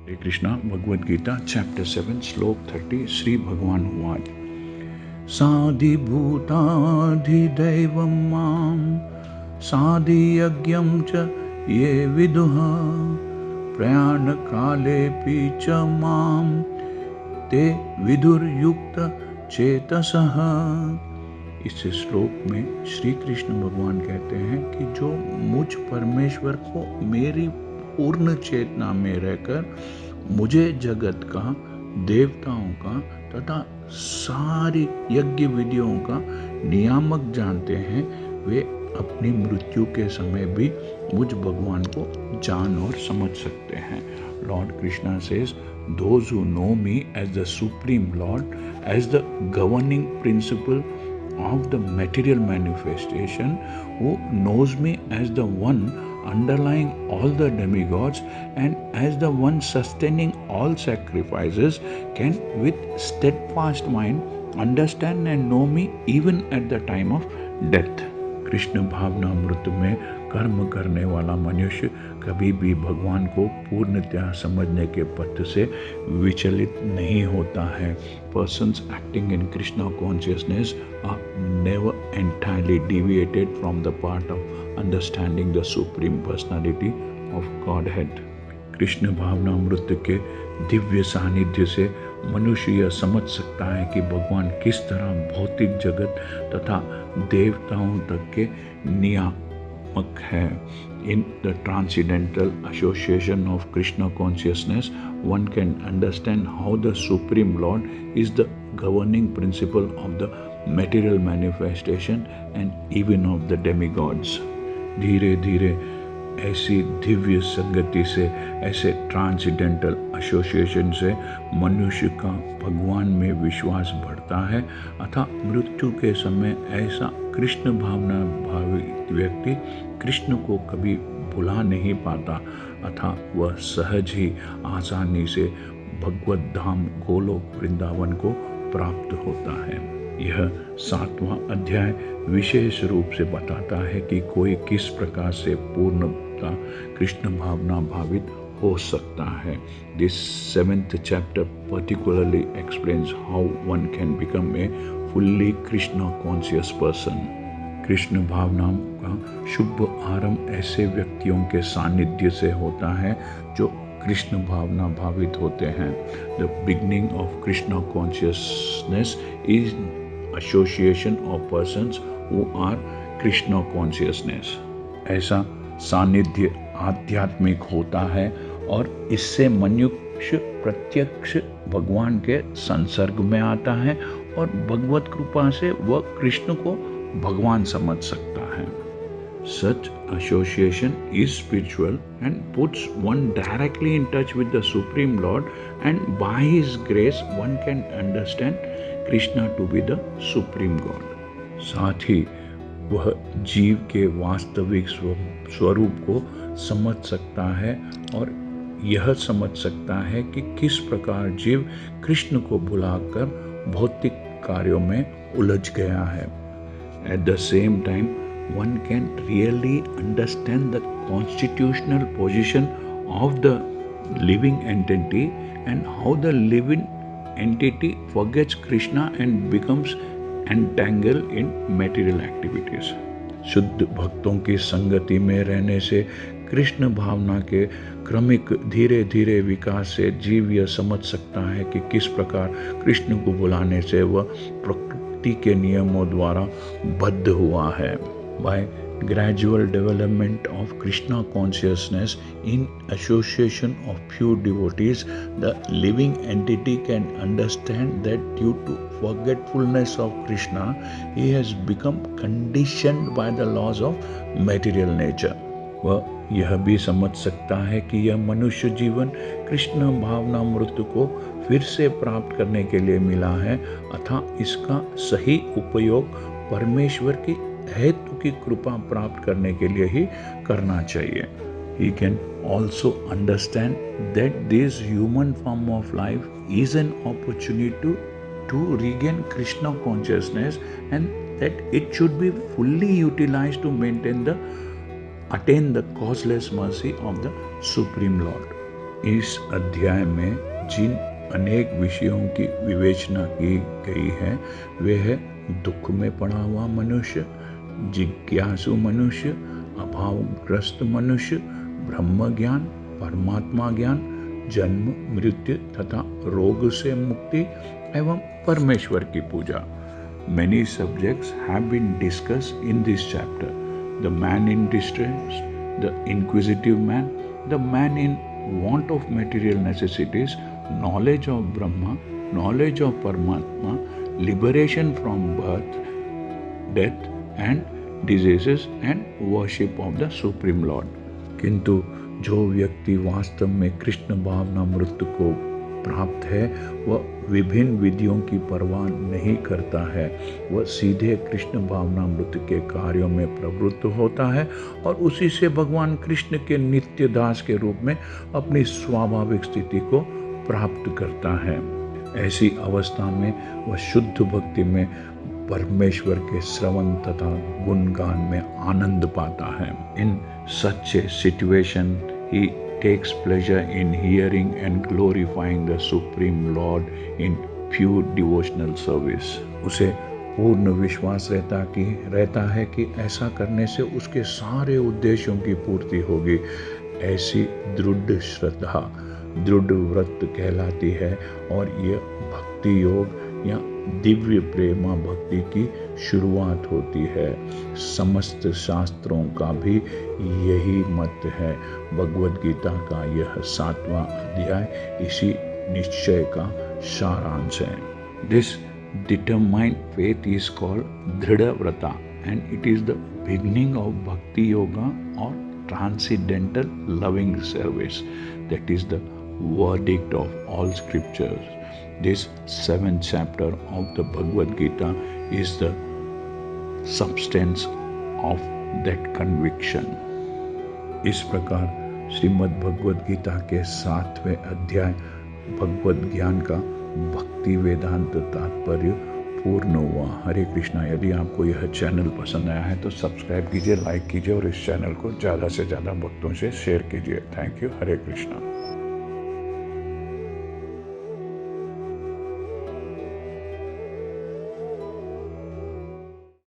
हरे Krishna. Bhagavad Gita chapter 7 श्लोक 30 श्री भगवान उवाच साधिभूताधिदैवं मां साधियज्ञं च ये विदुः प्रयाणकालेऽपि च मां ते विदुर्युक्तचेतसः। इस श्लोक में श्री कृष्ण भगवान कहते हैं कि जो मुझ परमेश्वर को मेरी पूर्ण चेतना में रहकर मुझे जगत का, देवताओं का तथा सारी यज्ञ विधियों का नियामक जानते हैं, वे अपनी मृत्यु के समय भी मुझ भगवान को जान और समझ सकते हैं। Lord Krishna says, those who know me as the supreme Lord, as the governing principle of the material manifestation, who knows me as the one underlying all the demigods and as the one sustaining all sacrifices, can with steadfast mind understand and know me even at the time of death. Krishna भावनामृत में कर्म करने वाला मनुष्य कभी भी भगवान को पूर्णतया समझने के पथ से विचलित नहीं होता है। Persons acting in Krishna consciousness are never entirely deviated from the path of understanding the Supreme Personality of Godhead. Krishna भावनामृत के दिव्य सानिध्य से मनुष्य यह समझ सकता है कि भगवान किस तरह भौतिक जगत तथा देवताओं तक के नियामक है। In the transcendental association of Krishna consciousness, one can understand how the Supreme Lord is the governing principle of the material manifestation and even of the demigods. धीरे धीरे ऐसी दिव्य संगति से, ऐसे ट्रांसेंडेंटल एसोसिएशन से मनुष्य का भगवान में विश्वास बढ़ता है अतः मृत्यु के समय ऐसा कृष्ण भावना भावित व्यक्ति कृष्ण को कभी भुला नहीं पाता अतः वह सहज ही आसानी से भगवत धाम गोलोक वृंदावन को प्राप्त होता है। यह 7वां अध्याय विशेष रूप से बताता है कि कोई किस प्रकार से पूर्णता कृष्ण भावना भावित हो सकता है। This 7th chapter particularly explains how one can become a fully Krishna conscious person. Krishna भावना का शुभ आरंभ ऐसे व्यक्तियों के सानिध्य से होता है जो कृष्ण भावना भावित होते हैं। The beginning of Krishna consciousness is association of persons who are Krishna consciousness. ऐसा सानिध्य आध्यात्मिक होता है और इससे मनुष्य प्रत्यक्ष भगवान के संसर्ग में आता है और भगवत कृपा से वह कृष्ण को भगवान समझ सकता है। Such association is spiritual and puts one directly in touch with the Supreme Lord, and by His grace one can understand Krishna to be the Supreme God. साथ ही वह जीव के वास्तविक स्वरूप को समझ सकता है और यह समझ सकता है कि किस प्रकार जीव कृष्ण को भुलाकर भौतिक कार्यों में उलझ गया है। At the same time, one can really understand the constitutional position of the living entity and how the living entity forgets Krishna and becomes entangled in material activities. शुद्ध भक्तों की संगति में रहने से कृष्ण भावना के क्रमिक धीरे धीरे विकास से जीव यह समझ सकता है कि किस प्रकार कृष्ण को बुलाने से वह प्रकृति के नियमों द्वारा बद्ध हुआ है। By gradual development of Krishna consciousness in association of pure devotees, the living entity can understand that due to forgetfulness of Krishna, he has become conditioned by the laws of material nature. वह यह भी समझ सकता है कि यह मनुष्य जीवन कृष्ण भावनामृत को फिर से प्राप्त करने के लिए मिला है अतः इसका सही उपयोग परमेश्वर की हेतु की कृपा प्राप्त करने के लिए ही करना चाहिए। He can also understand that this human form of life is an opportunity to regain Krishna consciousness and that it should be fully utilized to attain the causeless mercy of the Supreme Lord. इस अध्याय में जिन अनेक विषयों की विवेचना की गई है वे है दुख में पड़ा हुआ मनुष्य, जिज्ञासु मनुष्य, अभावग्रस्त मनुष्य, ब्रह्म ज्ञान, परमात्मा ज्ञान, जन्म मृत्यु तथा रोग से मुक्ति एवं परमेश्वर की पूजा। Many subjects have been discussed in this chapter. The man in distress, the inquisitive man, the man in want of material necessities, knowledge of Brahma, knowledge of Paramatma, liberation from birth, death and diseases and worship of the Supreme Lord. किंतु जो व्यक्ति वास्तव में कृष्ण भावना मृत्यु को प्राप्त है वह विभिन्न विधियों की परवाह नहीं करता है, वह सीधे कृष्ण भावना मृत्यु के कार्यों में प्रवृत्त होता है और उसी से भगवान कृष्ण के नित्य दास के रूप में अपनी स्वाभाविक स्थिति को प्राप्त करता है। ऐसी अवस्था में वह शुद्ध भक्ति में परमेश्वर के श्रवण तथा गुणगान में आनंद पाता है। इन such a situation he takes pleasure in hearing and glorifying the Supreme Lord in pure devotional service. उसे पूर्ण विश्वास रहता है कि ऐसा करने से उसके सारे उद्देश्यों की पूर्ति होगी। ऐसी दृढ़ श्रद्धा दृढ़ व्रत कहलाती है और यह भक्ति योग या दिव्य प्रेमा भक्ति की शुरुआत होती है। समस्त शास्त्रों का भी यही मत है। भगवद गीता का यह 7वां अध्याय इसी निश्चय का सारांश है। This determined faith is called Dhrida Vrata and it is the beginning of Bhakti Yoga or transcendental loving service. That is the verdict of all scriptures. This 7th chapter of the Bhagavad Gita is the substance of that conviction. इस प्रकार श्रीमद् भगवद गीता के 7वें अध्याय भगवद ज्ञान का भक्ति वेदांत तात्पर्य पूर्ण हुआ। हरे कृष्णा। यदि आपको यह चैनल पसंद आया है तो सब्सक्राइब कीजिए, लाइक कीजिए और इस चैनल को ज़्यादा से ज़्यादा भक्तों से शेयर कीजिए। Thank you. हरे कृष्णा।